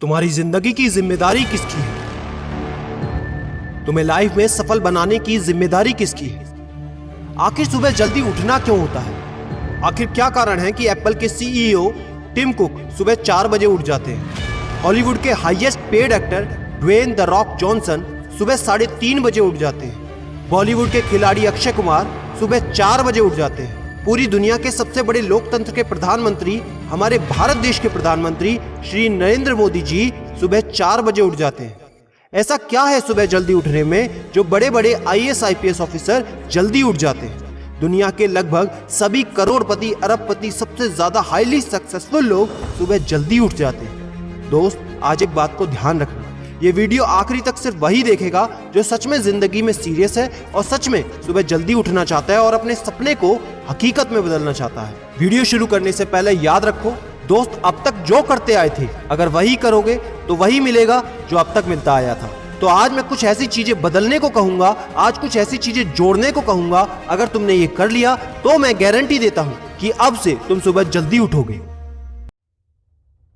तुम्हारी जिंदगी की जिम्मेदारी किसकी है? तुम्हें लाइफ में सफल बनाने की जिम्मेदारी किसकी है? आखिर सुबह जल्दी उठना क्यों होता है? आखिर क्या कारण है कि एप्पल के सीईओ टिम कुक सुबह 4 बजे उठ जाते हैं? हॉलीवुड के highest paid actor Dwayne the Rock Johnson सुबह 3:30 बजे उठ जाते हैं। बॉलीवुड के खिलाड़ी अक्षय कुमार सुबह 4 बजे उठ जाते हैं। पूरी दुनिया के सबसे बड़े लोकतंत्र के प्रधानमंत्री, हमारे भारत देश के प्रधानमंत्री श्री नरेंद्र मोदी जी सुबह 4 बजे उठ जाते हैं। ऐसा क्या है सुबह जल्दी उठने में जो बड़े बड़े आईएएस आईपीएस ऑफिसर जल्दी उठ जाते हैं? दुनिया के लगभग सभी करोड़पति, अरबपति, सबसे ज्यादा हाईली सक्सेसफुल लोग सुबह जल्दी उठ जाते हैं। दोस्त, आज एक बात को ध्यान रखना, ये वीडियो आखिरी तक सिर्फ वही देखेगा जो सच में जिंदगी में सीरियस है और सच में सुबह जल्दी उठना चाहता है और अपने सपने को हकीकत में बदलना चाहता है। वीडियो शुरू करने से पहले याद रखो दोस्त, अब तक जो करते आए थे अगर वही करोगे तो वही मिलेगा जो अब तक मिलता आया था। तो आज मैं कुछ ऐसी चीजें बदलने को कहूंगा, आज कुछ ऐसी चीजें जोड़ने को कहूंगा। अगर तुमने ये कर लिया तो मैं गारंटी देता हूं कि अब से तुम सुबह जल्दी उठोगे।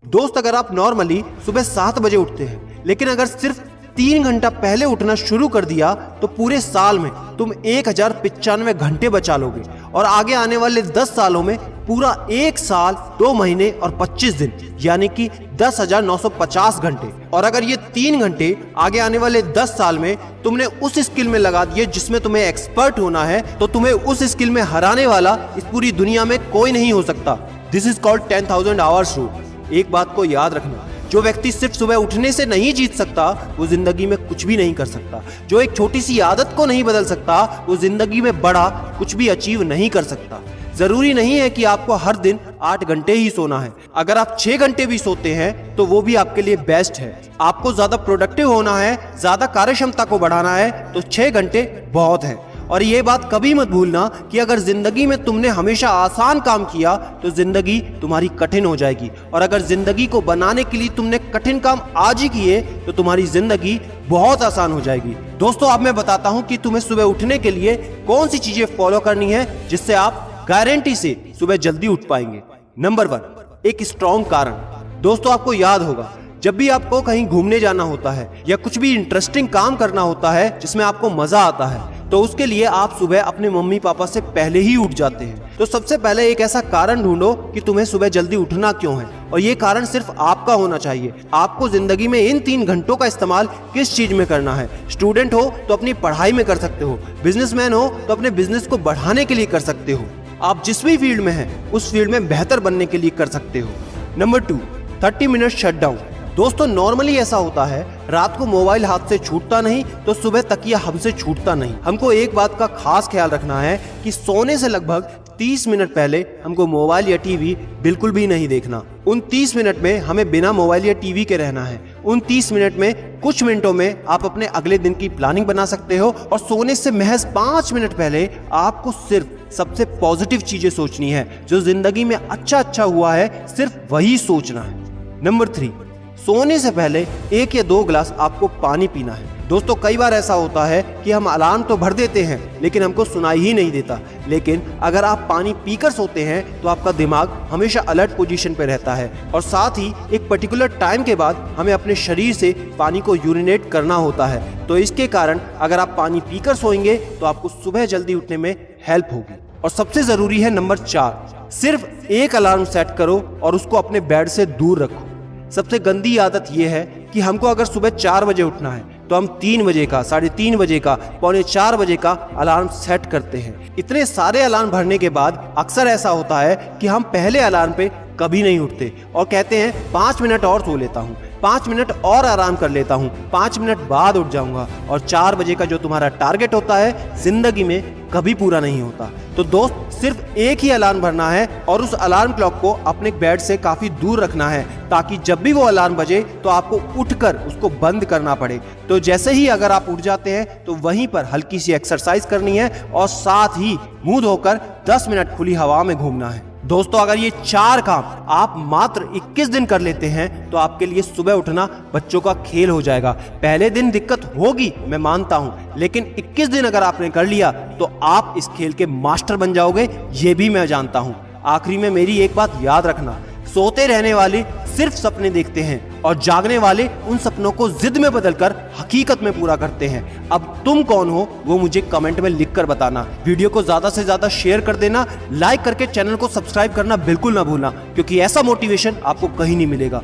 दोस्त, अगर आप नॉर्मली सुबह 7 बजे उठते हैं लेकिन अगर सिर्फ 3 घंटा पहले उठना शुरू कर दिया तो पूरे साल में तुम 1095 घंटे बचा लोगे और आगे आने वाले 10 सालों में पूरा 1 साल 2 महीने और 25 दिन यानी कि 10,950 घंटे। और अगर ये 3 घंटे आगे आने वाले 10 साल में तुमने उस स्किल में लगा दिए जिसमें तुम्हें एक्सपर्ट होना है तो तुम्हें उस स्किल में हराने वाला इस पूरी दुनिया में कोई नहीं हो सकता। This is called 10,000 hours rule. एक बात को याद रखना, जो व्यक्ति सिर्फ सुबह उठने से नहीं जीत सकता वो जिंदगी में कुछ भी नहीं कर सकता। जो एक छोटी सी आदत को नहीं बदल सकता वो जिंदगी में बड़ा कुछ भी अचीव नहीं कर सकता। जरूरी नहीं है कि आपको हर दिन 8 घंटे ही सोना है। अगर आप 6 घंटे भी सोते हैं तो वो भी आपके लिए बेस्ट है। आपको ज्यादा प्रोडक्टिव होना है, ज्यादा कार्य क्षमता को बढ़ाना है तो 6 घंटे बहुत है। और ये बात कभी मत भूलना कि अगर जिंदगी में तुमने हमेशा आसान काम किया तो जिंदगी तुम्हारी कठिन हो जाएगी, और अगर जिंदगी को बनाने के लिए तुमने कठिन काम आज ही किए तो तुम्हारी जिंदगी बहुत आसान हो जाएगी। दोस्तों, अब मैं बताता हूं कि तुम्हें सुबह उठने के लिए कौन सी चीजें फॉलो करनी है जिससे आप गारंटी से सुबह जल्दी उठ पाएंगे। नंबर 1, एक स्ट्रॉन्ग कारण। दोस्तों, आपको याद होगा जब भी आपको कहीं घूमने जाना होता है या कुछ भी इंटरेस्टिंग काम करना होता है जिसमें आपको मजा आता है तो उसके लिए आप सुबह अपने मम्मी पापा से पहले ही उठ जाते हैं। तो सबसे पहले एक ऐसा कारण ढूंढो कि तुम्हें सुबह जल्दी उठना क्यों है, और ये कारण सिर्फ आपका होना चाहिए। आपको जिंदगी में इन 3 घंटों का इस्तेमाल किस चीज में करना है। स्टूडेंट हो तो अपनी पढ़ाई में कर सकते हो, बिजनेसमैन हो तो अपने बिजनेस को बढ़ाने के लिए कर सकते हो, आप जिस भी फील्ड में हैं उस फील्ड में बेहतर बनने के लिए कर सकते हो। Number 2, 30 minute shutdown. दोस्तों, नॉर्मली ऐसा होता है रात को मोबाइल हाथ से छूटता नहीं तो सुबह तकिया हमसे छूटता नहीं। हमको एक बात का खास ख्याल रखना है कि सोने से लगभग 30 मिनट पहले हमको मोबाइल या टीवी बिल्कुल भी नहीं देखना। उन 30 मिनट में हमें बिना मोबाइल या टीवी के रहना है। उन 30 मिनट में कुछ मिनटों में आप अपने अगले दिन की प्लानिंग बना सकते हो, और सोने से महज 5 मिनट पहले आपको सिर्फ सबसे पॉजिटिव चीजें सोचनी है। जो जिंदगी में अच्छा हुआ है सिर्फ वही सोचना है। नंबर 3, सोने से पहले 1 या 2 गिलास आपको पानी पीना है। दोस्तों, कई बार ऐसा होता है कि हम अलार्म तो भर देते हैं लेकिन हमको सुनाई ही नहीं देता। लेकिन अगर आप पानी पीकर सोते हैं तो आपका दिमाग हमेशा अलर्ट पोजीशन पे रहता है, और साथ ही एक पर्टिकुलर टाइम के बाद हमें अपने शरीर से पानी को यूरिनेट करना होता है। तो इसके कारण अगर आप पानी पीकर सोएंगे तो आपको सुबह जल्दी उठने में हेल्प होगी। और सबसे जरूरी है नंबर 4, सिर्फ एक अलार्म सेट करो और उसको अपने बेड से दूर रखो। सबसे गंदी आदत यह है कि हमको अगर सुबह 4 बजे उठना है तो हम 3 बजे का, 3:30 बजे का, 3:45 बजे का अलार्म सेट करते हैं। इतने सारे अलार्म भरने के बाद अक्सर ऐसा होता है कि हम पहले अलार्म पे कभी नहीं उठते और कहते हैं 5 मिनट और सो लेता हूँ, 5 मिनट और आराम कर लेता हूँ, 5 मिनट बाद उठ जाऊंगा, और 4 बजे का जो तुम्हारा टारगेट होता है जिंदगी में कभी पूरा नहीं होता। तो दोस्त, सिर्फ एक ही अलार्म भरना है और उस अलार्म क्लॉक को अपने बेड से काफी दूर रखना है ताकि जब भी वो अलार्म बजे तो आपको उठकर उसको बंद करना पड़े। तो जैसे ही अगर आप उठ जाते हैं तो वहीं पर हल्की सी एक्सरसाइज करनी है और साथ ही मुंह धोकर 10 मिनट खुली हवा में घूमना है। दोस्तों, अगर ये 4 काम आप मात्र 21 दिन कर लेते हैं तो आपके लिए सुबह उठना बच्चों का खेल हो जाएगा। पहले दिन दिक्कत होगी, मैं मानता हूं, लेकिन 21 दिन अगर आपने कर लिया तो आप इस खेल के मास्टर बन जाओगे, ये भी मैं जानता हूं। आखिरी में मेरी एक बात याद रखना, सोते रहने वाले सिर्फ सपने देखते हैं और जागने वाले उन सपनों को जिद में बदलकर हकीकत में पूरा करते हैं। अब तुम कौन हो वो मुझे कमेंट में लिखकर बताना। वीडियो को ज्यादा से ज्यादा शेयर कर देना, लाइक करके चैनल को सब्सक्राइब करना बिल्कुल ना भूलना, क्योंकि ऐसा मोटिवेशन आपको कहीं नहीं मिलेगा।